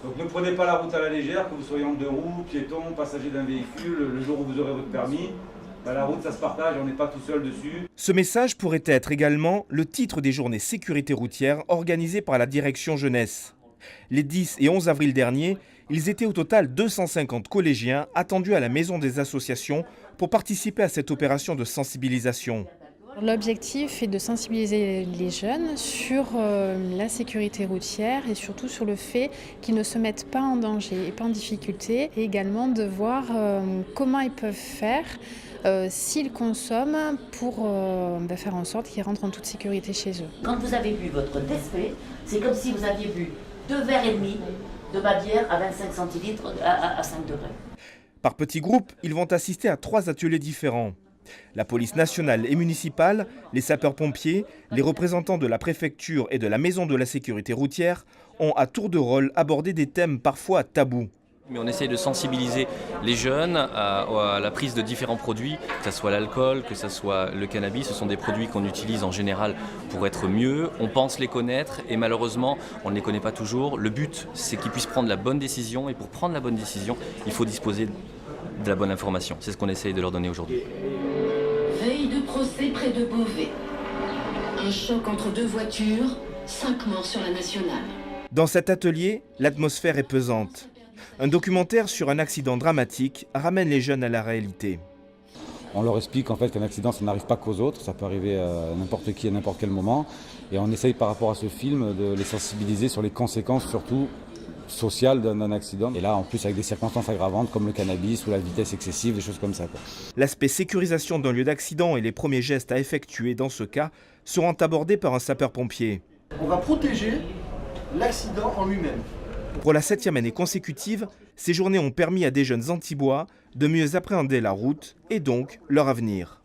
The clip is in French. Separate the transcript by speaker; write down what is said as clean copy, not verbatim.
Speaker 1: Donc ne prenez pas la route à la légère, que vous soyez en deux roues, piéton, passager d'un véhicule, le jour où vous aurez votre permis. La route, ça se partage, on n'est pas tout seul dessus.
Speaker 2: Ce message pourrait être également le titre des journées sécurité routière organisées par la direction jeunesse. Les 10 et 11 avril dernier, ils étaient au total 250 collégiens attendus à la maison des associations pour participer à cette opération de sensibilisation.
Speaker 3: L'objectif est de sensibiliser les jeunes sur la sécurité routière et surtout sur le fait qu'ils ne se mettent pas en danger et pas en difficulté, et également de voir comment ils peuvent faire s'ils consomment pour faire en sorte qu'ils rentrent en toute sécurité chez eux.
Speaker 4: Quand vous avez bu votre Tespé, c'est comme si vous aviez bu 2,5 verres de ma bière à 25 centilitres à 5 degrés.
Speaker 2: Par petits groupes, ils vont assister à 3 ateliers différents. La police nationale et municipale, les sapeurs-pompiers, les représentants de la préfecture et de la maison de la sécurité routière ont à tour de rôle abordé des thèmes parfois tabous.
Speaker 5: Mais on essaye de sensibiliser les jeunes à la prise de différents produits, que ce soit l'alcool, que ce soit le cannabis. Ce sont des produits qu'on utilise en général pour être mieux. On pense les connaître et malheureusement, on ne les connaît pas toujours. Le but, c'est qu'ils puissent prendre la bonne décision et pour prendre la bonne décision, il faut disposer de la bonne information. C'est ce qu'on essaye de leur donner aujourd'hui.
Speaker 6: Veille de procès près de Beauvais. Un choc entre deux voitures, 5 morts sur la nationale.
Speaker 2: Dans cet atelier, l'atmosphère est pesante. Un documentaire sur un accident dramatique ramène les jeunes à la réalité.
Speaker 7: On leur explique en fait qu'un accident, ça n'arrive pas qu'aux autres, ça peut arriver à n'importe qui à n'importe quel moment. Et on essaye par rapport à ce film de les sensibiliser sur les conséquences surtout sociales d'un accident. Et là, en plus, avec des circonstances aggravantes comme le cannabis ou la vitesse excessive, des choses comme ça.
Speaker 2: L'aspect sécurisation d'un lieu d'accident et les premiers gestes à effectuer dans ce cas seront abordés par un sapeur-pompier.
Speaker 8: On va protéger l'accident en lui-même.
Speaker 2: Pour la 7e année consécutive, ces journées ont permis à des jeunes Antibois de mieux appréhender la route et donc leur avenir.